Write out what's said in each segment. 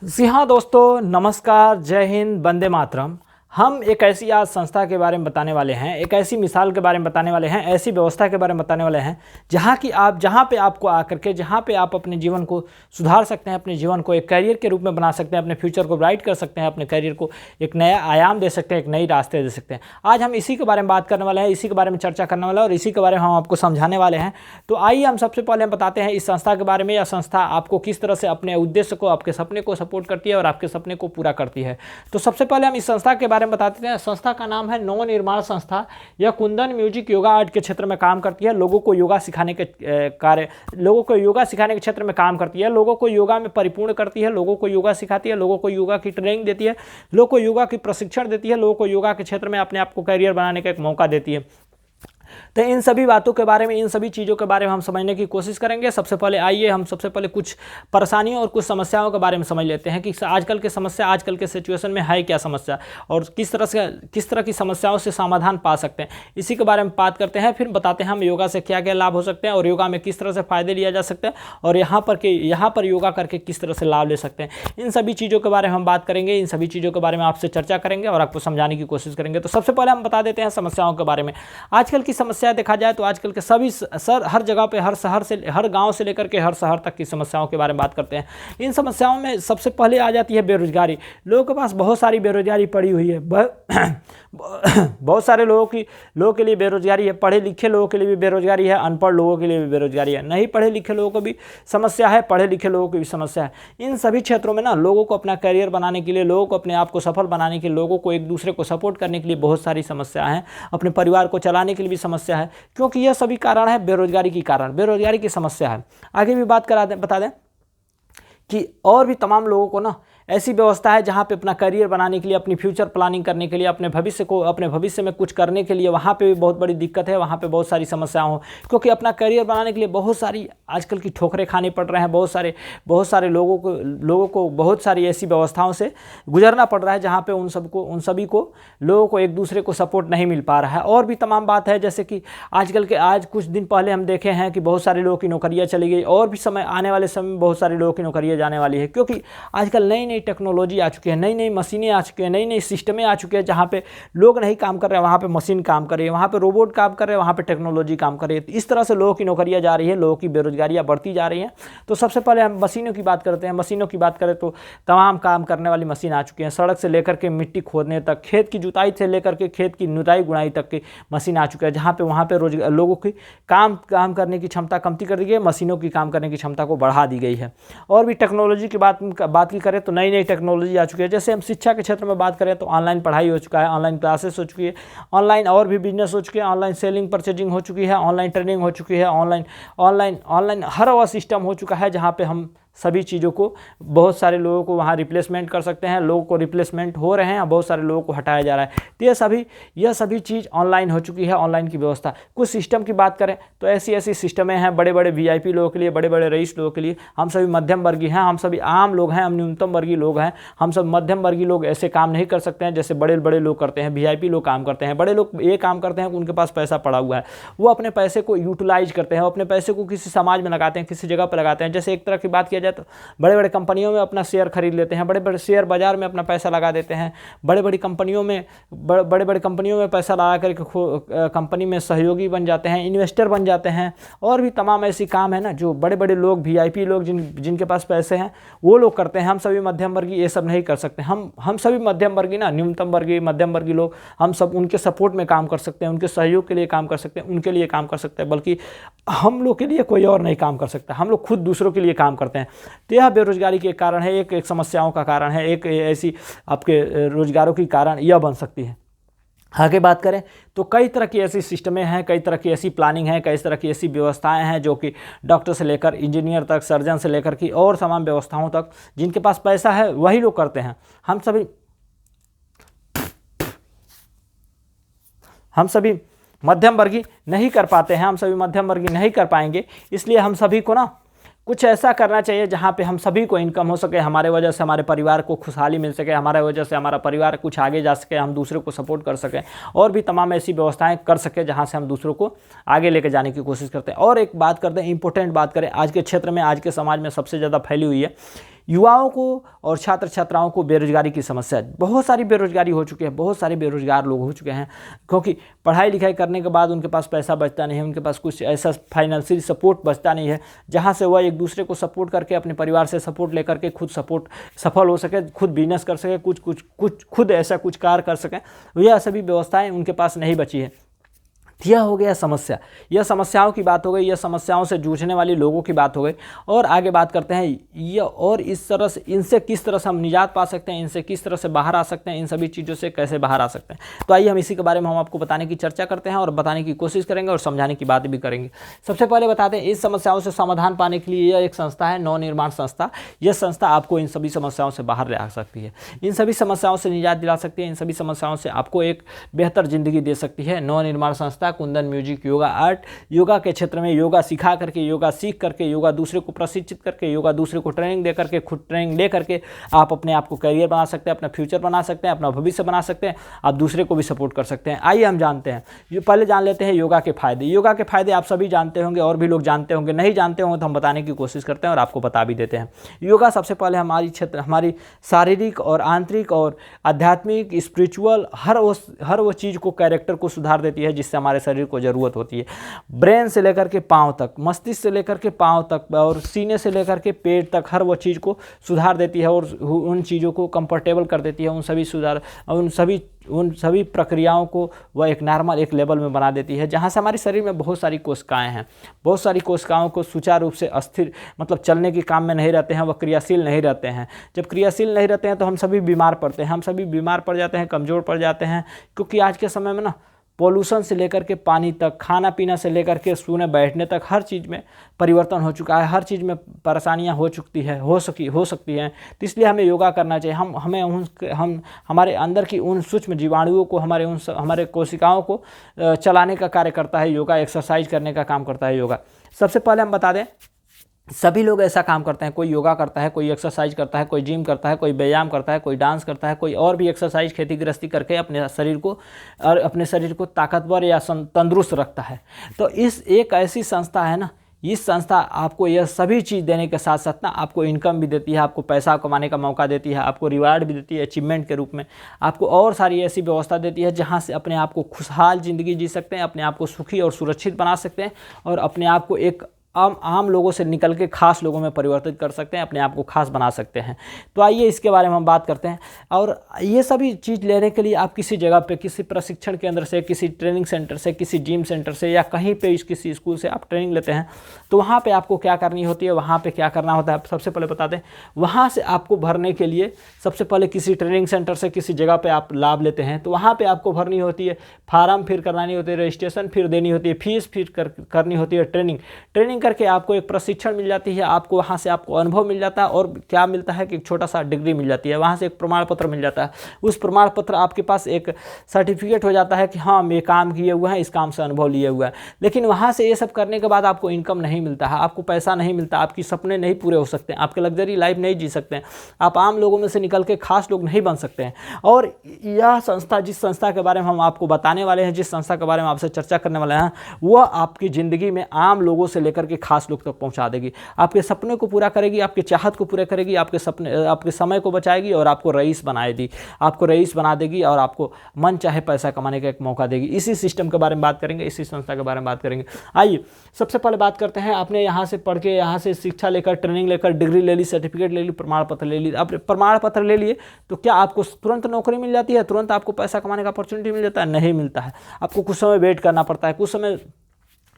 जी हाँ दोस्तों, नमस्कार, जय हिंद, वंदे मातरम। हम एक ऐसी आज संस्था के बारे में बताने वाले हैं, एक ऐसी मिसाल के बारे में बताने वाले हैं, ऐसी व्यवस्था के बारे में बताने वाले हैं जहाँ पे आपको आकर के जहाँ पे आप अपने जीवन को सुधार सकते हैं, अपने जीवन को एक करियर के रूप में बना सकते हैं, अपने फ्यूचर को ब्राइट कर सकते हैं, अपने करियर को एक नया आयाम दे सकते हैं, एक नई रास्ते दे सकते हैं। आज हम इसी के बारे में बात करने वाले हैं, इसी के बारे में चर्चा करने वाले हैं और इसी के बारे में हम आपको समझाने वाले हैं। तो आइए हम सबसे पहले हम बताते हैं इस संस्था के बारे में। यह संस्था आपको किस तरह से अपने उद्देश्य को, आपके सपने को सपोर्ट करती है और आपके सपने को पूरा करती है। तो सबसे पहले हम इस संस्था के बारे में बताते हैं। संस्था का नाम है नव निर्माण संस्था। यह कुंदन म्यूजिक योगा आर्ट के क्षेत्र में काम करती है। लोगों को योगा सिखाने के क्षेत्र में काम करती है। लोगों को योगा में परिपूर्ण करती है, लोगों को योगा सिखाती है, लोगों को योगा की ट्रेनिंग देती है, लोगों को योगा की प्रशिक्षण देती है, लोगों को योगा के क्षेत्र में अपने आप को करियर बनाने का एक मौका देती है। तो इन सभी बातों के बारे में, इन सभी चीज़ों के बारे में हम समझने की कोशिश करेंगे। सबसे पहले आइए हम सबसे पहले कुछ परेशानियों और कुछ समस्याओं के बारे में समझ लेते हैं कि आजकल के समस्या, आजकल के सिचुएशन में है क्या समस्या और किस तरह की समस्याओं से समाधान पा सकते हैं, इसी के बारे में बात करते हैं। फिर बताते हैं हम योगा से क्या क्या लाभ हो सकते हैं और योगा में किस तरह से फ़ायदे लिया जा सकता है और यहाँ पर योगा करके किस तरह से लाभ ले सकते हैं। इन सभी चीज़ों के बारे में हम बात करेंगे, इन सभी चीज़ों के बारे में आपसे चर्चा करेंगे और आपको समझाने की कोशिश करेंगे। तो सबसे पहले हम बता देते हैं समस्याओं के बारे में। आजकल की समस्या देखा जाए तो आजकल के सभी हर जगह पे, हर शहर से, हर गांव से लेकर के हर शहर तक की समस्याओं के बारे में बात करते हैं। इन समस्याओं में सबसे पहले आ जाती है बेरोजगारी। लोगों के पास बहुत सारी बेरोजगारी पड़ी हुई है। बहुत सारे लोगों के लिए बेरोजगारी है। पढ़े लिखे लोगों के लिए भी बेरोजगारी है, अनपढ़ लोगों के लिए भी बेरोजगारी है, नहीं पढ़े लिखे लोगों को भी समस्या है, पढ़े लिखे लोगों की भी समस्या है। इन सभी क्षेत्रों में ना लोगों को अपना करियर बनाने के लिए, लोगों को अपने आप को सफल बनाने के लिए, लोगों को एक दूसरे को सपोर्ट करने के लिए बहुत सारी समस्या हैं। अपने परिवार को चलाने के लिए भी समस्या है, क्योंकि यह सभी कारण है बेरोजगारी की कारण, बेरोजगारी की समस्या है। आगे भी बता दें कि और भी तमाम लोगों को ना ऐसी व्यवस्था है जहाँ पे अपना करियर बनाने के लिए, अपनी फ्यूचर प्लानिंग करने के लिए, अपने भविष्य में कुछ करने के लिए वहाँ पे भी बहुत बड़ी दिक्कत है, वहाँ पे बहुत सारी समस्याएं हो, क्योंकि अपना करियर बनाने के लिए बहुत सारी आजकल की ठोकरें खानी पड़ रहे हैं। बहुत सारे लोगों को बहुत सारी ऐसी व्यवस्थाओं से गुजरना पड़ रहा है जहाँ पे उन सभी को लोगों को एक दूसरे को सपोर्ट नहीं मिल पा रहा है। और भी तमाम बात है, जैसे कि आज कुछ दिन पहले हम देखे हैं कि बहुत सारे लोगों की नौकरियाँ चली गई और भी आने वाले समय में बहुत सारे लोगों की नौकरियाँ जाने वाली है, क्योंकि आजकल नई टेक्नोलॉजी आ चुकी है, नई नई मशीनें आ चुकी हैं, नई नई सिस्टमें आ चुकी है। जहाँ पे लोग नहीं काम कर रहे हैं वहाँ पे मशीन काम कर रही है, वहाँ पे रोबोट काम कर रहे हैं, वहाँ पे टेक्नोलॉजी काम कर रही है। इस तरह से लोगों की नौकरियाँ जा रही है, लोगों की बेरोजगारियाँ बढ़ती जा रही हैं। तो सबसे पहले हम मशीनों की बात करते हैं। मशीनों की बात करें तो तमाम काम करने वाली मशीन आ चुकी हैं। सड़क से लेकर के मिट्टी खोदने तक, खेत की जुताई से लेकर के खेत की निराई गुड़ाई तक की मशीन आ चुकी है, जहाँ पे वहाँ पे लोगों की काम करने की क्षमता कमती कर दी गई है, मशीनों की काम करने की क्षमता को बढ़ा दी गई है। और भी टेक्नोलॉजी की बात की करें तो नई नई टेक्नोलॉजी आ चुकी है। जैसे हम शिक्षा के क्षेत्र में बात करें तो ऑनलाइन पढ़ाई हो चुका है, ऑनलाइन क्लासेस हो चुकी है, ऑनलाइन और भी बिजनेस हो चुके हैं, ऑनलाइन सेलिंग परचेजिंग हो चुकी है, ऑनलाइन ट्रेनिंग हो चुकी है, ऑनलाइन हर वह सिस्टम हो चुका है जहाँ पे हम सभी चीज़ों को, बहुत सारे लोगों को वहाँ रिप्लेसमेंट कर सकते हैं, लोगों को रिप्लेसमेंट हो रहे हैं और बहुत सारे लोगों को हटाया जा रहा है। तो यह सभी चीज़ ऑनलाइन हो चुकी है, ऑनलाइन की व्यवस्था। कुछ सिस्टम की बात करें तो ऐसी सिस्टमें हैं बड़े बड़े VIP लोगों के लिए, बड़े बड़े रईस लोगों के लिए। हम सभी मध्यम वर्गीय हैं, हम सभी आम लोग हैं, हम न्यूनतम वर्गीय लोग हैं। हम सब मध्यम वर्गीय लोग ऐसे काम नहीं कर सकते हैं जैसे बड़े बड़े लोग करते हैं। VIP लोग काम करते हैं, बड़े लोग ये काम करते हैं कि उनके पास पैसा पड़ा हुआ है, वो अपने पैसे को यूटिलाइज करते हैं, वो अपने पैसे को किसी समाज में लगाते हैं, किसी जगह पर लगाते हैं। जैसे एक तरह की बात किया जाए तो बड़े कंपनियों में अपना शेयर खरीद लेते हैं, बड़े बड़े शेयर बाजार में अपना पैसा लगा देते हैं, बड़े बड़ी कंपनियों में पैसा लगा करके कंपनी में सहयोगी बन जाते हैं, इन्वेस्टर बन जाते हैं। और भी तमाम ऐसी काम है ना जो बड़े बड़े लोग, VIP लोग जिनके पास पैसे हैं वो लोग करते हैं। हम सभी मध्यम वर्गीय ये सब नहीं कर सकते। हम सभी मध्यम वर्गीय ना, न्यूनतम वर्गीय, मध्यम वर्गीय लोग, हम सब उनके सपोर्ट में काम कर सकते हैं, उनके सहयोग के लिए काम कर सकते हैं, उनके लिए काम कर सकते हैं, बल्कि हम लोग के लिए कोई और नहीं काम कर सकता। हम लोग खुद दूसरों के लिए काम करते हैं। तो यह बेरोजगारी के कारण है, एक समस्याओं का कारण है, एक ऐसी आपके रोजगारों की कारण यह बन सकती है। आगे बात करें तो कई तरह की ऐसी सिस्टमें हैं, कई तरह की ऐसी प्लानिंग है, कई तरह की ऐसी व्यवस्थाएं हैं जो कि डॉक्टर से लेकर इंजीनियर तक, सर्जन से लेकर की और तमाम व्यवस्थाओं तक जिनके पास पैसा है वही लोग करते हैं। हम सभी मध्यम वर्गीय नहीं कर पाते हैं, हम सभी मध्यम वर्गीय नहीं कर पाएंगे। इसलिए हम सभी को ना कुछ ऐसा करना चाहिए जहाँ पे हम सभी को इनकम हो सके, हमारे वजह से हमारे परिवार को खुशहाली मिल सके, हमारे वजह से हमारा परिवार कुछ आगे जा सके, हम दूसरों को सपोर्ट कर सकें और भी तमाम ऐसी व्यवस्थाएं कर सके जहाँ से हम दूसरों को आगे लेकर जाने की कोशिश करते हैं। और एक बात करते हैं, इंपॉर्टेंट बात करें, आज के क्षेत्र में, आज के समाज में सबसे ज़्यादा फैली हुई है युवाओं को और छात्र छात्राओं को बेरोजगारी की समस्या, बहुत सारी बेरोजगारी हो चुकी है, बहुत सारे बेरोजगार लोग हो चुके हैं, क्योंकि पढ़ाई लिखाई करने के बाद उनके पास पैसा बचता नहीं है, उनके पास कुछ ऐसा फाइनेंशियल सपोर्ट बचता नहीं है जहां से वह एक दूसरे को सपोर्ट करके, अपने परिवार से सपोर्ट लेकर के खुद सफल हो सके, खुद बिजनेस कर सके, कुछ खुद ऐसा कुछ कार्य कर सकें। यह सभी व्यवस्थाएं उनके पास नहीं बची है। यह हो गया समस्या, यह समस्याओं की बात हो गई, यह समस्याओं से जूझने वाले लोगों की बात हो गई। और आगे बात करते हैं ये, और इस तरह से इनसे किस तरह से हम निजात पा सकते हैं, इनसे किस तरह से बाहर आ सकते हैं, इन सभी चीज़ों से कैसे बाहर आ सकते हैं। तो आइए हम इसी के बारे में हम आपको बताने की चर्चा करते हैं और बताने की कोशिश करेंगे और समझाने की बात भी करेंगे। सबसे पहले बताते हैं, इस समस्याओं से समाधान पाने के लिए यह एक संस्था है, नवनिर्माण संस्था। यह संस्था आपको इन सभी समस्याओं से बाहर ला सकती है, इन सभी समस्याओं से निजात दिला सकती है, इन सभी समस्याओं से आपको एक बेहतर जिंदगी दे सकती है। नवनिर्माण संस्था कुंदन म्यूजिक योगा आर्ट, योगा के क्षेत्र में योगा सिखा करके, योगा सीख करके, योगा दूसरे को प्रशिक्षित करके, योगा दूसरे को ट्रेनिंग दे करके, खुद ट्रेनिंग ले करके आप अपने आप को करियर बना सकते हैं, अपना फ्यूचर बना सकते हैं, अपना भविष्य बना सकते हैं, आप दूसरे को भी सपोर्ट कर सकते हैं। आइए हम जानते हैं, ये पहले जान लेते हैं योगा के फायदे। योगा के फायदे आप सभी जानते होंगे और भी लोग जानते होंगे, नहीं जानते होंगे तो हम बताने की कोशिश करते हैं और आपको बता भी देते हैं। योगा सबसे पहले हमारी शारीरिक और आंतरिक और आध्यात्मिक, स्पिरिचुअल हर वो चीज़ को, कैरेक्टर को सुधार देती है जिससे हमारे शरीर को जरूरत होती है। ब्रेन से लेकर के पांव तक, मस्तिष्क से लेकर के पांव तक और सीने से लेकर के पेट तक हर वो चीज़ को सुधार देती है और उन चीज़ों को कंफर्टेबल कर देती है। उन सभी प्रक्रियाओं को वह एक नॉर्मल एक लेवल में बना देती है, जहाँ से हमारे शरीर में बहुत सारी कोशिकाएं हैं, बहुत सारी कोशिकाओं को सुचारू रूप से अस्थिर, मतलब चलने के काम में नहीं रहते हैं, वह क्रियाशील नहीं रहते हैं। जब क्रियाशील नहीं रहते हैं तो हम सभी बीमार पड़ते हैं, हम सभी बीमार पड़ जाते हैं, कमज़ोर पड़ जाते हैं, क्योंकि आज के समय में ना पोल्यूशन से लेकर के पानी तक, खाना पीना से लेकर के सोने बैठने तक हर चीज़ में परिवर्तन हो चुका है, हर चीज़ में परेशानियां हो सकती हैं। तो इसलिए हमें योगा करना चाहिए। हम हमारे अंदर की उन सूक्ष्म जीवाणुओं को, हमारे कोशिकाओं को चलाने का कार्य करता है योगा, एक्सरसाइज करने का काम करता है योगा। सबसे पहले हम बता दें, सभी लोग ऐसा काम करते हैं, कोई योगा करता है, कोई एक्सरसाइज करता है, कोई जिम करता है, कोई व्यायाम करता है, कोई डांस करता है, कोई और भी एक्सरसाइज, खेती गृहस्थी करके अपने शरीर को ताकतवर या तंदुरुस्त रखता है। तो इस एक ऐसी संस्था है ना, इस संस्था आपको यह सभी चीज़ देने के साथ साथ ना आपको इनकम भी देती है, आपको पैसा कमाने का मौका देती है, आपको रिवार्ड भी देती है अचीवमेंट के रूप में, आपको और सारी ऐसी व्यवस्था देती है जहाँ से अपने आप को खुशहाल ज़िंदगी जी सकते हैं, अपने आप को सुखी और सुरक्षित बना सकते हैं और अपने आप को एक आम लोगों से निकल के खास लोगों में परिवर्तित कर सकते हैं, अपने आप को खास बना सकते हैं। तो आइए इसके बारे में हम बात करते हैं। और ये सभी चीज़ लेने के लिए आप किसी जगह पे, किसी प्रशिक्षण केंद्र से, किसी ट्रेनिंग सेंटर से, किसी जिम सेंटर से या कहीं पे किसी स्कूल से आप ट्रेनिंग लेते हैं, तो वहाँ पे आपको क्या करनी होती है, वहाँ पे क्या करना होता है, सबसे पहले बता दें। वहाँ से आपको भरने के लिए सबसे पहले किसी ट्रेनिंग सेंटर से किसी जगह पर आप लाभ लेते हैं तो वहाँ पर आपको भरनी होती है, फार्म फिर करानी होती है, रजिस्ट्रेशन फिर देनी होती है, फीस फिर करनी होती है, ट्रेनिंग करके आपको एक प्रशिक्षण मिल जाती है, आपको वहाँ से आपको अनुभव मिल जाता है और क्या मिलता है कि एक छोटा सा डिग्री मिल जाती है, वहाँ से एक प्रमाण पत्र मिल जाता है। उस प्रमाण पत्र आपके पास एक सर्टिफिकेट हो जाता है कि हाँ मैं काम किए हुए हैं, इस काम से अनुभव लिए हुआ है। लेकिन वहाँ से ये सब करने के बाद आपको इनकम नहीं मिलता है, आपको पैसा नहीं मिलता, आपकी सपने नहीं पूरे हो सकते हैं, आपके लग्जरी लाइफ नहीं जी सकते हैं, आप आम लोगों में से निकल के खास लोग नहीं बन सकते हैं। और यह संस्था, जिस संस्था के बारे में हम आपको बताने वाले हैं, जिस संस्था के बारे में आपसे चर्चा करने वाले हैं, वह आपकी ज़िंदगी में आम लोगों से लेकर के खास लोग तक पहुंचा देगी, आपके सपने को पूरा करेगी, आपके चाहत को पूरा करेगी, आपके समय को बचाएगी और आपको रईस बना देगी और आपको मन चाहे पैसा कमाने का एक मौका देगी। इसी सिस्टम के बारे में बात करेंगे, इसी संस्था के बारे में बात करेंगे। आइए सबसे पहले बात करते हैं, आपने यहाँ से पढ़ के, यहाँ से शिक्षा लेकर, ट्रेनिंग लेकर, डिग्री ले ली, सर्टिफिकेट ले ली, प्रमाण पत्र ले ली। अब प्रमाण पत्र ले लिए तो क्या आपको तुरंत नौकरी मिल जाती है, तुरंत आपको पैसा कमाने का अपॉर्चुनिटी मिल जाता है? नहीं मिलता है, आपको कुछ समय वेट करना पड़ता है, कुछ समय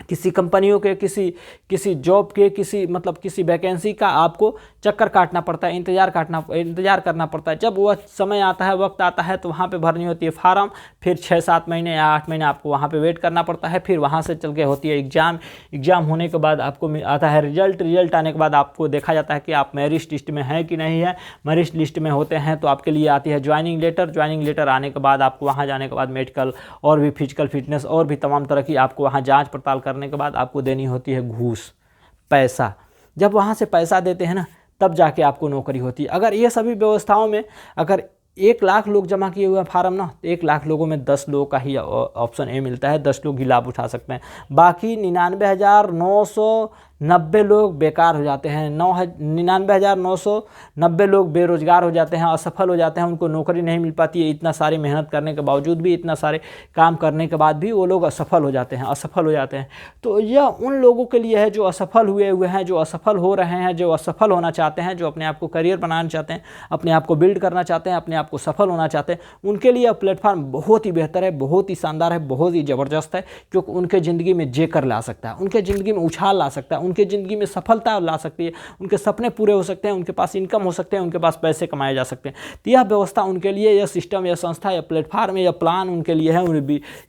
किसी कंपनियों के, किसी जॉब के, किसी वैकेंसी का आपको चक्कर काटना पड़ता है, इंतज़ार करना पड़ता है। जब वह समय आता है, वक्त आता है तो वहाँ पे भरनी होती है फार्म, फिर 6-7 महीने या 8 महीने आपको वहाँ पे वेट करना पड़ता है, फिर वहाँ से चल के होती है एग्ज़ाम होने के बाद आपको आता है रिजल्ट आने के बाद आपको देखा जाता है कि आप मेरिट लिस्ट में हैं कि नहीं है। मेरिट लिस्ट में होते हैं तो आपके लिए आती है ज्वाइनिंग लेटर आने के बाद आपको वहाँ जाने के बाद मेडिकल और भी फिजिकल फिटनेस और भी तमाम तरह की आपको वहाँ जाँच पड़ताल करने के बाद आपको देनी होती है घूस, पैसा। जब वहाँ से पैसा देते हैं ना, तब जाके आपको नौकरी होती है। अगर ये सभी व्यवस्थाओं में अगर 1 लाख लोग जमा किए हुए फार्म ना, तो 1 लाख लोगों में 10 लोगों का ही ऑप्शन ए मिलता है, 10 लोग ही लाभ उठा सकते हैं। बाकी 90 लोग बेकार हो जाते हैं, 99,990 लोग बेरोजगार हो जाते हैं, असफल हो जाते हैं, उनको नौकरी नहीं मिल पाती है। इतना सारी मेहनत करने के बावजूद भी, इतना सारे काम करने के बाद भी वो लोग असफल हो जाते हैं। तो यह उन लोगों के लिए है जो असफल हुए हैं, जो असफल हो रहे हैं, जो असफल होना चाहते हैं, जो अपने आप को करियर बनाना चाहते हैं, अपने आप को बिल्ड करना चाहते हैं, अपने आप को सफल होना चाहते हैं। उनके लिए प्लेटफॉर्म बहुत ही बेहतर है, बहुत ही शानदार है, बहुत ही ज़बरदस्त है, क्योंकि उनके ज़िंदगी में जेकर ला सकता है, उनके ज़िंदगी में उछाल ला सकता है, उनके ज़िंदगी में सफलता ला सकती है, उनके सपने पूरे हो सकते हैं, उनके पास इनकम हो सकते हैं, उनके पास पैसे कमाए जा सकते हैं। तो यह व्यवस्था उनके लिए, यह सिस्टम, यह संस्था, यह प्लेटफार्म, यह प्लान उनके लिए है।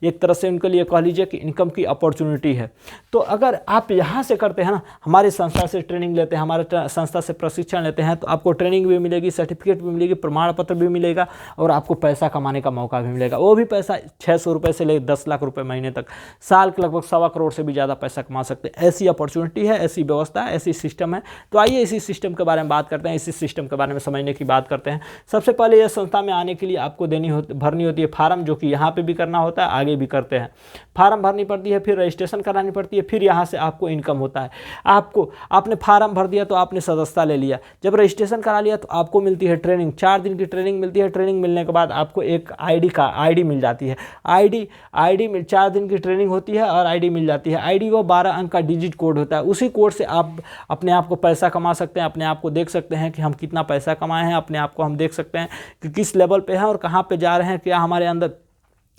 एक तरह से उनके लिए कह लीजिए कि इनकम की अपॉर्चुनिटी है। तो अगर आप यहाँ से करते हैं ना, हमारी संस्था से ट्रेनिंग लेते हैं, हमारे संस्था से प्रशिक्षण लेते हैं, तो आपको ट्रेनिंग भी मिलेगी, सर्टिफिकेट भी मिलेगी, प्रमाण पत्र भी मिलेगा और आपको पैसा कमाने का मौका भी मिलेगा। वो भी पैसा 600 रुपये से लेकर 10 लाख रुपए महीने तक, साल के लगभग 1.25 करोड़ से भी ज़्यादा पैसा कमा सकते हैं। ऐसी अपॉर्चुनिटी है, ऐसी व्यवस्था है, ऐसी सिस्टम है। तो आइए इसी सिस्टम के बारे में बात करते हैं, इसी सिस्टम के बारे में समझने की बात करते हैं। सबसे पहले यह संस्था में आने के लिए आपको भरनी होती है फार्म, जो कि यहाँ पे भी करना होता है, आगे भी करते हैं। फार्म भरनी पड़ती है, फिर रजिस्ट्रेशन करानी पड़ती है, फिर यहाँ से आपको इनकम होता है। आपने फार्म भर दिया तो आपने सदस्यता ले लिया, जब रजिस्ट्रेशन करा लिया तो आपको मिलती है ट्रेनिंग, 4 दिन की ट्रेनिंग मिलती है। ट्रेनिंग मिलने के बाद आपको एक आईडी मिल जाती है। आईडी में 4 दिन की ट्रेनिंग होती है और आईडी मिल जाती है। आईडी वो 12 अंक का डिजिट कोड होता है, उसी कोड से आप अपने आप को पैसा कमा सकते हैं, अपने आप को देख सकते हैं कि हम कितना पैसा कमाए हैं, अपने आप को हम देख सकते हैं कि किस लेवल पे हैं और कहाँ पे जा रहे हैं, क्या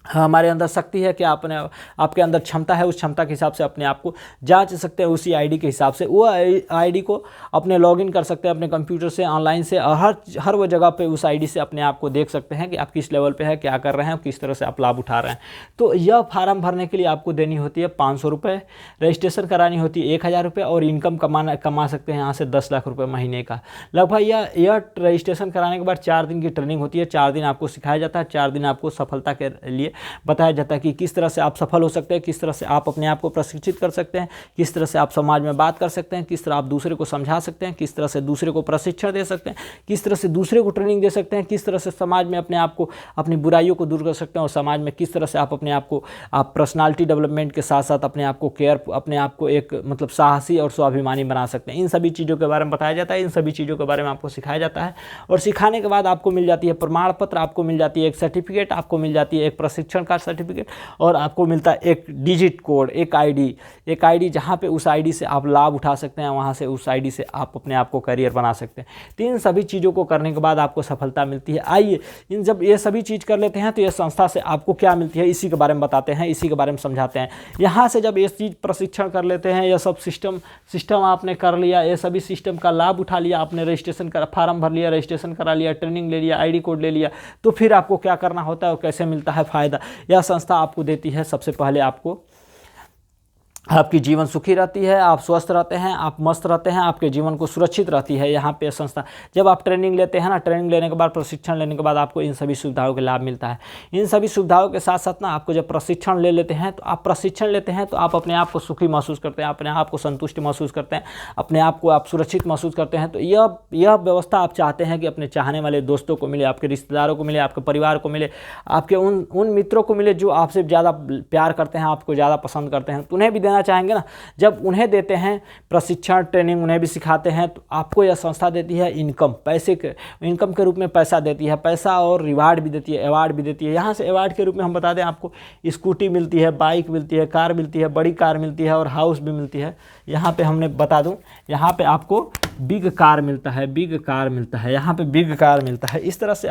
हमारे अंदर शक्ति है, क्या आपके अंदर क्षमता है। उस क्षमता के हिसाब से अपने आप को जांच सकते हैं, उसी आईडी के हिसाब से। वो आईडी को अपने लॉगिन कर सकते हैं अपने कंप्यूटर से, ऑनलाइन से, और हर वो जगह पे उस आईडी से अपने आप को देख सकते हैं कि आप किस लेवल पे है, क्या कर रहे हैं, किस तरह से आप लाभ उठा रहे हैं। तो यह फार्म भरने के लिए आपको देनी होती है 500 रुपये, रजिस्ट्रेशन करानी होती है 1000 रुपये, और इनकम कमा सकते हैं यहाँ से 10 लाख रुपये महीने का लगभग। यह रजिस्ट्रेशन कराने के बाद 4 दिन की ट्रेनिंग होती है। 4 दिन आपको सिखाया जाता है, 4 दिन आपको सफलता के लिए बताया जाता है कि किस तरह से आप सफल हो सकते हैं, किस तरह से आप अपने आप को प्रशिक्षित कर सकते हैं, किस तरह से आप समाज में बात कर सकते हैं, किस तरह आप दूसरे को समझा सकते हैं, किस तरह से दूसरे को प्रशिक्षण दे सकते हैं, किस तरह से दूसरे को ट्रेनिंग दे सकते हैं, किस तरह से समाज में अपने आप को, अपनी बुराइयों को दूर कर सकते हैं, और समाज में किस तरह से आप अपने आप को, आप पर्सनालिटी डेवलपमेंट के साथ साथ अपने आप को एक मतलब साहसी और स्वाभिमानी बना सकते हैं। इन सभी चीज़ों के बारे में बताया जाता है, इन सभी चीज़ों के बारे में आपको सिखाया जाता है। और सिखाने के बाद आपको मिल जाती है प्रमाण पत्र, आपको मिल जाती है एक सर्टिफिकेट, आपको मिल जाती है एक प्रशिक्षण का सर्टिफिकेट, और आपको मिलता है एक डिजिट कोड, एक आईडी, जहाँ पे उस आईडी से आप लाभ उठा सकते हैं, वहाँ से उस आईडी से आप अपने आप को करियर बना सकते हैं। तो इन सभी चीज़ों को करने के बाद आपको सफलता मिलती है। आइए जब ये सभी चीज़ कर लेते हैं तो ये संस्था से आपको क्या मिलती है, इसी के बारे में बताते हैं, इसी के बारे में समझाते हैं। यहाँ से जब ये चीज़ प्रशिक्षण कर लेते हैं, यह सब सिस्टम आपने कर लिया, ये सभी सिस्टम का लाभ उठा लिया, आपने रजिस्ट्रेशन का फॉर्म भर लिया, रजिस्ट्रेशन करा लिया, ट्रेनिंग ले लिया, आईडी कोड ले लिया, तो फिर आपको क्या करना होता है और कैसे मिलता है फ़ायदा। यह संस्था आपको देती है, सबसे पहले आपकी जीवन सुखी रहती है, आप स्वस्थ रहते हैं, आप मस्त रहते हैं, आपके जीवन को सुरक्षित रहती है। यहाँ पे संस्था, जब आप ट्रेनिंग लेते हैं ना, ट्रेनिंग लेने के बाद, प्रशिक्षण लेने के बाद आपको इन सभी सुविधाओं के लाभ मिलता है। इन सभी सुविधाओं के साथ साथ ना, आपको जब प्रशिक्षण लेते हैं तो आप अपने आप को सुखी महसूस करते हैं, अपने आप को संतुष्ट महसूस करते हैं, अपने आप को आप सुरक्षित महसूस करते हैं। तो यह व्यवस्था आप चाहते हैं कि अपने चाहने वाले दोस्तों को मिले, आपके रिश्तेदारों को मिले, आपके परिवार को मिले, आपके उन मित्रों को मिले जो आपसे ज़्यादा प्यार करते हैं, आपको ज़्यादा पसंद करते हैं, तो उन्हें भी देना चाहेंगे ना। जब उन्हें देते हैं प्रशिक्षण, ट्रेनिंग उन्हें भी सिखाते हैं, तो आपको यह संस्था देती है इनकम के रूप में पैसा देती है, पैसा और रिवार्ड भी देती है, अवार्ड भी देती है। यहाँ से अवार्ड के रूप में हम बता दें, आपको स्कूटी मिलती है, बाइक मिलती है, कार मिलती है, बड़ी कार मिलती है और हाउस भी मिलती है। यहाँ पे हमने बता दूँ, यहाँ पे आपको बिग कार मिलता है, यहाँ पे बिग कार मिलता है। इस तरह से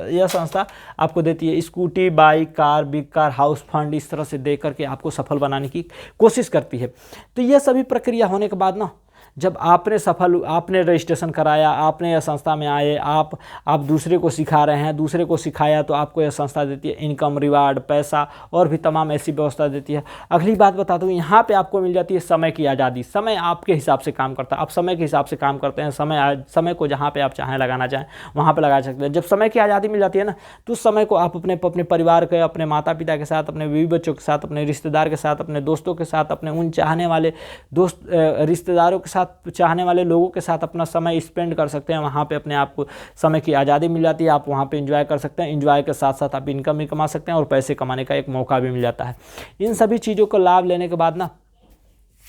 यह संस्था आपको देती है scooty, bike, car, big car, house fund, इस तरह से दे करके आपको सफल बनाने की कोशिश करती है। तो यह सभी प्रक्रिया होने के बाद ना, जब आपने रजिस्ट्रेशन कराया, आपने यह संस्था में आए, आप दूसरे को सिखा रहे हैं, दूसरे को सिखाया, तो आपको यह संस्था देती है इनकम, रिवार्ड, पैसा और भी तमाम ऐसी व्यवस्था देती है। अगली बात बता दूं, यहाँ पे आपको मिल जाती है समय की आज़ादी। समय आपके हिसाब से काम करता है, आप समय के हिसाब से काम करते हैं। समय को जहाँ पे आप चाहें लगाना चाहें वहाँ पर लगा सकते हैं। जब समय की आज़ादी मिल जाती है ना, तो उस समय को आप अपने परिवार के, अपने माता पिता के साथ, अपने बीवी बच्चों के साथ, अपने रिश्तेदार के साथ, अपने दोस्तों के साथ, अपने उन चाहने वाले रिश्तेदारों के साथ, चाहने वाले लोगों के साथ अपना समय स्पेंड कर सकते हैं। वहाँ पे अपने आप को समय की आज़ादी मिल जाती है, आप वहाँ पे एंजॉय कर सकते हैं। एंजॉय के साथ साथ आप इनकम भी कमा सकते हैं और पैसे कमाने का एक मौका भी मिल जाता है। इन सभी चीज़ों का लाभ लेने के बाद ना,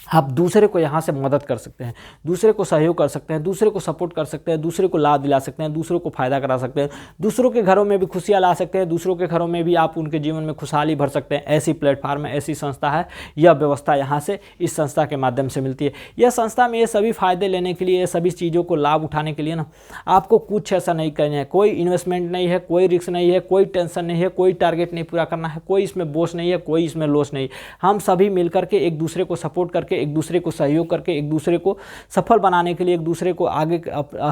आप दूसरे को यहाँ से मदद कर सकते हैं, दूसरे को सहयोग कर सकते हैं, दूसरे को सपोर्ट कर सकते हैं, दूसरे को लाभ दिला सकते हैं, दूसरों को फायदा करा सकते हैं, दूसरों के घरों में भी खुशियाँ ला सकते हैं, दूसरों के घरों में भी आप उनके जीवन में खुशहाली भर सकते हैं। ऐसी प्लेटफार्म है, ऐसी संस्था है, यह व्यवस्था यहाँ से इस संस्था के माध्यम से मिलती है। यह संस्था में ये सभी फायदे लेने के लिए, ये सभी चीज़ों को लाभ उठाने के लिए ना आपको कुछ ऐसा नहीं करना है, कोई इन्वेस्टमेंट नहीं है, कोई रिस्क नहीं है, कोई टेंशन नहीं है, कोई टारगेट नहीं पूरा करना है, कोई इसमें बोझ नहीं है, कोई इसमें लॉस नहीं। हम सभी मिलकर के एक दूसरे को सपोर्ट करके, एक दूसरे को सहयोग करके, एक दूसरे को सफल बनाने के लिए, एक दूसरे को आगे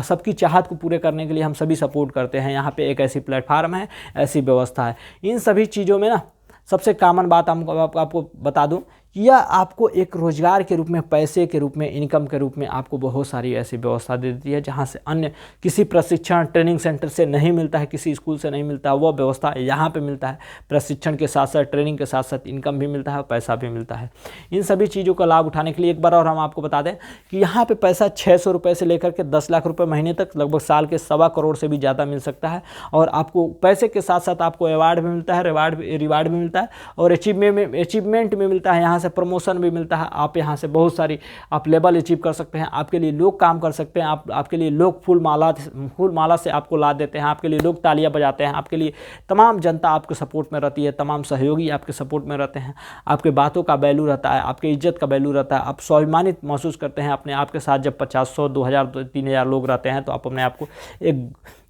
सबकी चाहत को पूरे करने के लिए हम सभी सपोर्ट करते हैं। यहाँ पे एक ऐसी प्लेटफार्म है, ऐसी व्यवस्था है। इन सभी चीज़ों में ना सबसे कॉमन बात आपको बता दूं, यह आपको एक रोजगार के रूप में, पैसे के रूप में, इनकम के रूप में आपको बहुत सारी ऐसी व्यवस्था दे देती है जहां से अन्य किसी प्रशिक्षण ट्रेनिंग सेंटर से नहीं मिलता है, किसी स्कूल से नहीं मिलता है। वह व्यवस्था यहाँ पे मिलता है। प्रशिक्षण के साथ साथ, ट्रेनिंग के साथ साथ इनकम भी मिलता है और पैसा भी मिलता है। इन सभी चीज़ों का लाभ उठाने के लिए एक बार और हम आपको बता दें कि यहाँ पर पैसा 600 रुपये से लेकर के 10 लाख रुपये महीने तक, लगभग साल के 1.25 करोड़ से भी ज़्यादा मिल सकता है। और आपको पैसे के साथ साथ आपको अवार्ड भी मिलता है, रिवार्ड भी मिलता है और अचीवमेंट भी मिलता है। यहाँ से प्रमोशन भी मिलता है। आप यहाँ से बहुत सारी आप लेवल अचीव कर सकते हैं। आपके लिए लोग काम कर सकते हैं। आपके लिए लोग फूल माला से आपको ला देते हैं। आपके लिए लोग तालियां बजाते हैं। आपके लिए तमाम जनता आपके सपोर्ट में रहती है, तमाम सहयोगी आपके सपोर्ट में रहते हैं। आपके बातों का वैल्यू रहता है, आपके इज्जत का वैल्यू रहता है। आप स्वाभिमानित महसूस करते हैं अपने आप के साथ। जब 50, 100, 2000, 3000 लोग रहते हैं तो आप अपने आप को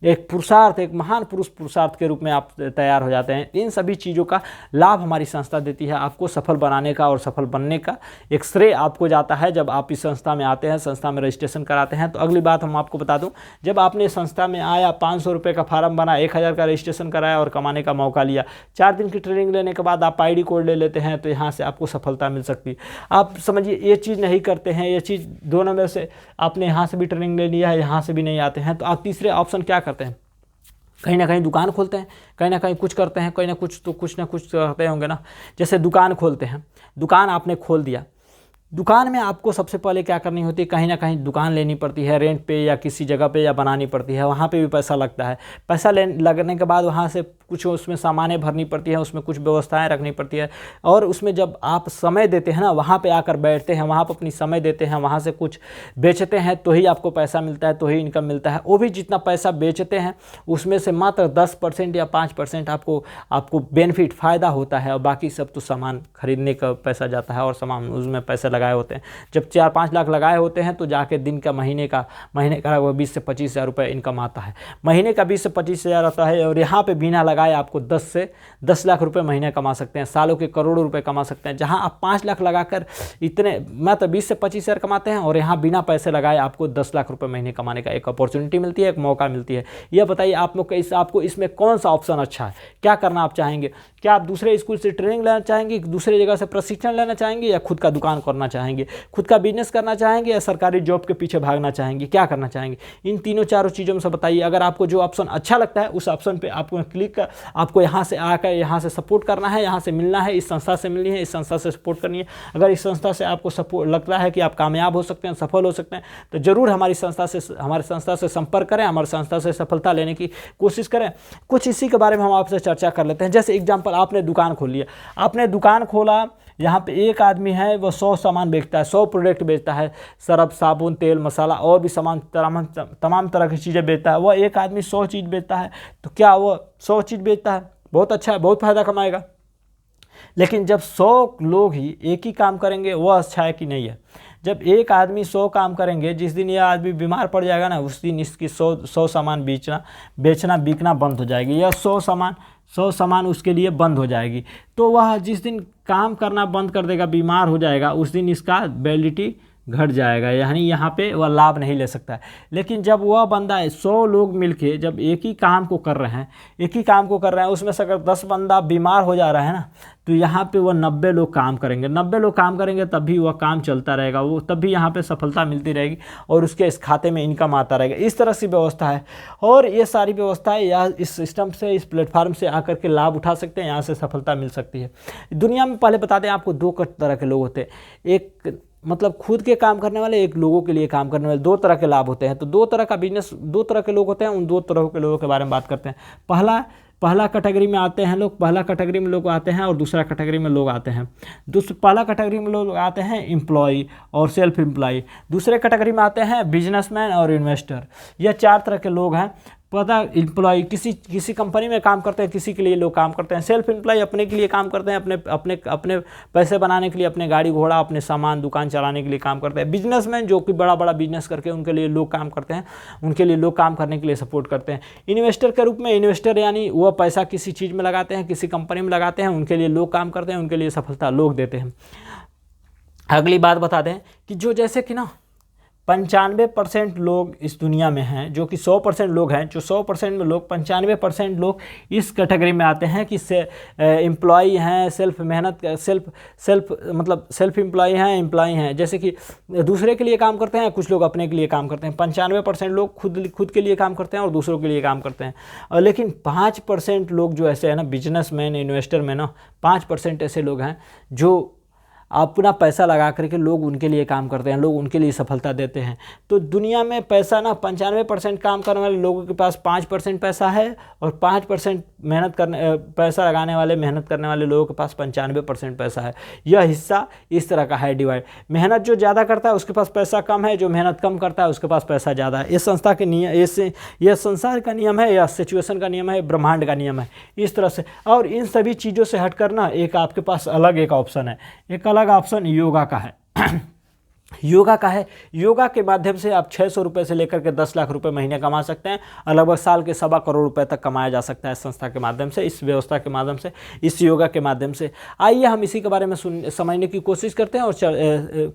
एक पुरुषार्थ, एक महान पुरुषार्थ के रूप में आप तैयार हो जाते हैं। इन सभी चीज़ों का लाभ हमारी संस्था देती है। आपको सफल बनाने का और सफल बनने का एक श्रेय आपको जाता है जब आप इस संस्था में आते हैं, संस्था में रजिस्ट्रेशन कराते हैं। तो अगली बात हम आपको बता दूं, जब आपने संस्था में आया, 500 रुपये का फार्म बना, 1000 का रजिस्ट्रेशन कराया और कमाने का मौका लिया, 4 दिन की ट्रेनिंग लेने के बाद आप ID कोड ले लेते हैं तो यहाँ से आपको सफलता मिल सकती है। आप समझिए ये चीज़ नहीं करते हैं, ये चीज़ दोनों में से आपने यहाँ से भी ट्रेनिंग ले लिया है, यहाँ से भी नहीं आते हैं, तो आप तीसरे ऑप्शन क्या करते हैं? कहीं ना कहीं दुकान खोलते हैं, कहीं ना कहीं कुछ करते हैं, कहीं ना कुछ करते होंगे ना। जैसे दुकान खोलते हैं, दुकान आपने खोल दिया, दुकान में आपको सबसे पहले क्या करनी होती है? कहीं ना कहीं दुकान लेनी पड़ती है, रेंट पे या किसी जगह पे या बनानी पड़ती है। वहाँ पे भी पैसा लगता है। पैसा लगने के बाद वहाँ से कुछ उसमें सामानें भरनी पड़ती है, उसमें कुछ व्यवस्थाएं रखनी पड़ती है। और उसमें जब आप समय देते हैं ना, वहाँ पे आकर बैठते हैं, वहाँ पर अपनी समय देते हैं, वहाँ से कुछ बेचते हैं तो ही आपको पैसा मिलता है, तो ही इनकम मिलता है। वो भी जितना पैसा बेचते हैं उसमें से मात्र 10% या 5% आपको बेनिफिट, फ़ायदा होता है और बाकी सब तो सामान खरीदने का पैसा जाता है और सामान उसमें पैसे लगाए होते हैं। जब 4-5 लाख लगाए होते हैं तो जाके दिन का महीने का 20 से 25 हज़ार रुपये इनकम आता है। महीने का 20 से 25 हज़ार आता है और यहाँ पे बिना लगाए आपको 10 से 10 लाख रुपए महीने कमा सकते हैं। सालों के करोड़ों रुपए कमा सकते हैं। जहाँ आप 5 लाख लगाकर इतने मात्र 20 से 25 हज़ार कमाते हैं और यहाँ बिना पैसे लगाए आपको 10 लाख रुपये महीने कमाने का एक अपॉर्चुनिटी मिलती है, एक मौका मिलती है। यह बताइए आपको इसमें कौन सा ऑप्शन अच्छा है? क्या करना आप चाहेंगे? क्या आप दूसरे स्कूल से ट्रेनिंग लेना चाहेंगे, दूसरे जगह से प्रशिक्षण लेना चाहेंगे, या खुद का दुकान करना चाहेंगे, खुद का बिजनेस करना चाहेंगे, या सरकारी जॉब के पीछे भागना चाहेंगे? क्या करना चाहेंगे? इन तीनों चारों चीज़ों में से बताइए। अगर आपको जो ऑप्शन अच्छा लगता है उस ऑप्शन पे आपको क्लिक कर, आपको यहाँ से आकर यहाँ से सपोर्ट करना है, यहाँ से मिलना है, इस संस्था से मिलनी है, इस संस्था से सपोर्ट करनी है। अगर इस संस्था से आपको सपोर्ट लगता है कि आप कामयाब हो सकते हैं, सफल हो सकते हैं, तो ज़रूर हमारी संस्था से संपर्क करें, हमारी संस्था से सफलता लेने की कोशिश करें। कुछ इसी के बारे में हम आपसे चर्चा कर लेते हैं। जैसे एग्जाम्पल, आपने दुकान खोल लिया, आपने दुकान खोला, यहाँ पे एक आदमी है वो 100 सामान बेचता है, 100 प्रोडक्ट बेचता है, सर्फ, साबुन, तेल, मसाला और भी सामान, तमाम तरह की चीज़ें बेचता है। वह एक आदमी 100 चीज़ बेचता है, तो क्या वो 100 चीज़ बेचता है? बहुत अच्छा है, बहुत फ़ायदा कमाएगा। लेकिन जब 100 लोग ही एक ही काम करेंगे, वह अच्छा है कि नहीं है? जब एक आदमी 100 काम करेंगे, जिस दिन यह आदमी बीमार पड़ जाएगा ना, उस दिन इसकी 100 सामान बिकना बंद हो जाएगी, या 100 सामान उसके लिए बंद हो जाएगी। तो वह जिस दिन काम करना बंद कर देगा, बीमार हो जाएगा, उस दिन इसका वैलिडिटी घट जाएगा, यानी यहाँ पे वह लाभ नहीं ले सकता है। लेकिन जब वह बंदा है, 100 लोग मिलके जब एक ही काम को कर रहे हैं, उसमें से अगर 10 बंदा बीमार हो जा रहा है ना, तो यहाँ पे वह 90 लोग काम करेंगे। 90 लोग काम करेंगे तब भी वह काम चलता रहेगा, वो तब भी यहाँ पे सफलता मिलती रहेगी और उसके इस खाते में इनकम आता रहेगा। इस तरह से व्यवस्था है। और ये सारी व्यवस्थाएं या इस सिस्टम से, इस प्लेटफॉर्म से आकर के लाभ उठा सकते हैं, यहाँ से सफलता मिल सकती है। दुनिया में पहले बता दें आपको, 2 तरह के लोग होते हैं। एक मतलब खुद के काम करने वाले, एक लोगों के लिए काम करने वाले। 2 तरह के लाभ होते हैं। तो 2 तरह का बिजनेस, 2 तरह के लोग होते हैं। उन 2 तरह के लोगों के बारे में बात करते हैं। पहला पहला कैटेगरी में आते हैं लोग, पहला कैटेगरी में लोग आते हैं और दूसरा कैटेगरी में लोग आते हैं। पहला कैटेगरी में लोग आते हैं एम्प्लॉय और सेल्फ एम्प्लॉय। दूसरे कैटेगरी में आते हैं बिजनेसमैन और इन्वेस्टर। यह 4 तरह के लोग हैं। पता, एम्प्लॉय किसी कंपनी में काम करते हैं, किसी के लिए लोग काम करते हैं। सेल्फ एम्प्लॉय अपने के लिए काम करते हैं, अपने पैसे बनाने के लिए, अपने गाड़ी घोड़ा, अपने सामान दुकान चलाने के लिए काम करते हैं। बिजनेसमैन जो कि बड़ा बड़ा बिजनेस करके उनके लिए लोग काम करते हैं, उनके लिए लोग काम करने के लिए सपोर्ट करते हैं। इन्वेस्टर के रूप में, इन्वेस्टर यानी वह पैसा किसी चीज़ में लगाते हैं, किसी कंपनी में लगाते हैं, उनके लिए लोग काम करते हैं, उनके लिए सफलता लोग देते हैं। अगली बात बता दें कि जो जैसे कि ना 95% लोग इस दुनिया में हैं, जो कि 100% लोग हैं, जो 100% में लोग 95% लोग इस कैटेगरी में आते हैं कि एम्प्लॉय हैं, सेल्फ एम्प्लॉय हैं, एम्प्लॉय हैं। जैसे कि दूसरे के लिए काम करते हैं, कुछ लोग अपने के लिए काम करते हैं। 95% लोग खुद के लिए काम करते हैं और दूसरों के लिए काम करते हैं। और लेकिन 5% लोग जो ऐसे हैं ना, बिजनेसमैन, इन्वेस्टर में ना 5% ऐसे लोग हैं जो अपना पैसा लगा करके लोग उनके लिए काम करते हैं, लोग उनके लिए सफलता देते हैं। तो दुनिया में पैसा ना 95% काम करने वाले लोगों के पास 5% पैसा है और 5% पैसा लगाने वाले, मेहनत करने वाले लोगों के पास 95% पैसा है। यह हिस्सा इस तरह का है डिवाइड। मेहनत जो ज़्यादा करता है उसके पास पैसा कम है, जो मेहनत कम करता है उसके पास पैसा ज़्यादा है। इस संस्था के नियम, यह संसार का नियम है, यह सिचुएशन का नियम है, ब्रह्मांड का नियम है, इस तरह से। और इन सभी चीज़ों से हट कर ना एक आपके पास अलग एक ऑप्शन है, एक अलग ऑप्शन योगा का है। योगा का है। योगा के माध्यम से आप 600 रुपये से लेकर के 10 लाख रुपए महीने कमा सकते हैं और लगभग साल के 1.25 करोड़ रुपए तक कमाया जा सकता है इस संस्था के माध्यम से, इस व्यवस्था के माध्यम से, इस योगा के माध्यम से। आइए हम इसी के बारे में समझने की कोशिश करते हैं और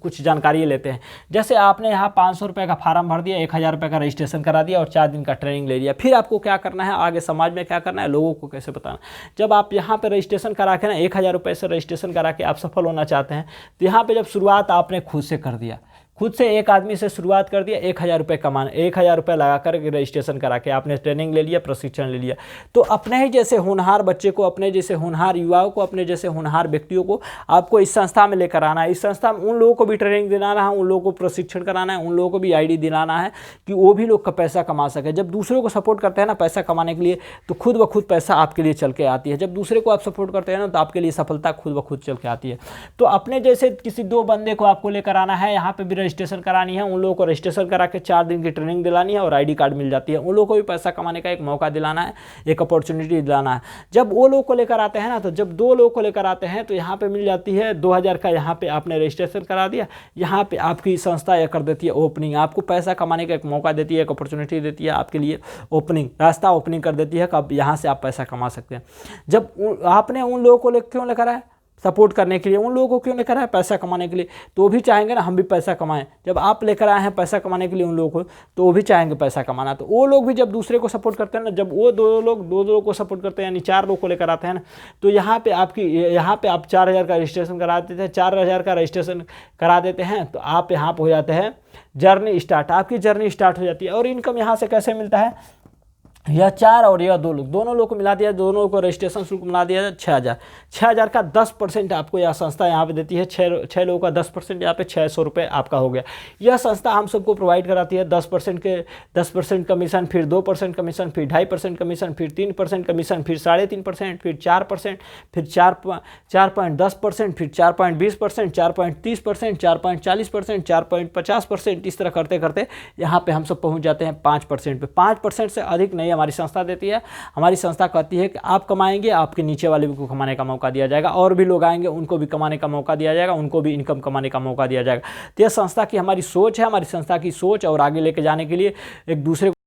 कुछ जानकारी लेते हैं। जैसे आपने यहाँ 500 रुपये का फार्म भर दिया, 1000 रुपये का रजिस्ट्रेशन करा दिया और 4 दिन का ट्रेनिंग ले लिया। फिर आपको क्या करना है, आगे समाज में क्या करना है, लोगों को कैसे बताना। जब आप यहाँ पर रजिस्ट्रेशन करा के ना 1000 रुपये से रजिस्ट्रेशन करा के आप सफल होना चाहते हैं, तो यहाँ पर जब शुरुआत आपने खुद से कर दिया, खुद से एक आदमी से शुरुआत कर दिया, 1000 रुपये कमाना, 1000 रुपये लगा कर रजिस्ट्रेशन करा के आपने ट्रेनिंग ले लिया, प्रशिक्षण ले लिया। तो अपने ही जैसे होनहार बच्चे को, अपने जैसे होनहार युवाओं को, अपने जैसे होनहार व्यक्तियों को आपको इस संस्था में लेकर आना है। इस संस्था में उन लोगों को भी ट्रेनिंग दिलाना है, उन लोगों को प्रशिक्षण कराना है, उन लोगों को भी आईडी दिलाना है कि वो भी लोग का पैसा कमा सके। जब दूसरों को सपोर्ट करते हैं ना पैसा कमाने के लिए, तो खुद ब खुद पैसा आपके लिए चल के आती है। जब दूसरे को आप सपोर्ट करते हैं ना, तो आपके लिए सफलता खुद ब खुद चल के आती है। तो अपने जैसे किसी 2 बंदे को आपको लेकर आना है, यहाँ पर भी रजिस्ट्रेशन करानी है, उन लोगों को रजिस्ट्रेशन करा के 4 दिन की ट्रेनिंग दिलानी है और आईडी कार्ड मिल जाती है। उन लोगों को भी पैसा कमाने का एक मौका दिलाना है, एक अपॉर्चुनिटी दिलाना है। जब वो लोग को लेकर आते हैं ना, तो जब 2 लोग को लेकर आते हैं तो यहाँ पे मिल जाती है 2000 का, यहाँ पे आपने रजिस्ट्रेशन करा दिया, यहाँ पे आपकी संस्था यह कर देती है ओपनिंग, आपको पैसा कमाने का एक मौका देती है, एक अपॉर्चुनिटी देती है, आपके लिए ओपनिंग, रास्ता ओपनिंग कर देती है कि अब यहाँ से आप पैसा कमा सकते हैं। जब आपने उन लोगों को क्यों लेकर आए, सपोर्ट करने के लिए, उन लोगों को क्यों लेकर आए, पैसा कमाने के लिए, तो वो भी चाहेंगे ना हम भी पैसा कमाएं। जब आप लेकर आए हैं पैसा कमाने के लिए उन लोगों को, तो वो भी चाहेंगे पैसा कमाना। तो वो लोग भी जब दूसरे को सपोर्ट करते हैं ना, जब वो 2 लोग को सपोर्ट करते हैं, यानी 4 लोग को लेकर आते हैं ना, तो यहाँ पे आप 4000 का रजिस्ट्रेशन करा देते हैं, 4000 का रजिस्ट्रेशन करा देते हैं, तो आप यहाँ पर हो जाते हैं जर्नी स्टार्ट, आपकी जर्नी स्टार्ट हो जाती है। और इनकम यहाँ से कैसे मिलता है, यह 4 और यह 2 लोग, दोनों लोग को मिला दिया, दोनों को रजिस्ट्रेशन शुल्क मिला दिया 6000 का 10% आपको यह संस्था यहाँ पे देती है। 6 लोगों का 10% यहाँ पे 600 रुपये आपका हो गया। यह संस्था हम सबको प्रोवाइड कराती है 10% कमीशन, फिर 2% कमीशन, फिर 2.5% कमीशन, फिर 3% कमीशन, फिर 3.5%, फिर 4%, फिर 4.10%, फिर 4.20%, 4.30%, 4.40%, 4.50%, इस तरह करते करते यहाँ पे हम सब पहुँच जाते हैं 5% पे। 5% से अधिक नहीं हमारी संस्था देती है। हमारी संस्था कहती है कि आप कमाएंगे, आपके नीचे वाले को कमाने का मौका दिया जाएगा, और भी लोग आएंगे उनको भी कमाने का मौका दिया जाएगा, उनको भी इनकम कमाने का मौका दिया जाएगा। तो यह संस्था की हमारी सोच है, हमारी संस्था की सोच, और आगे लेके जाने के लिए एक दूसरे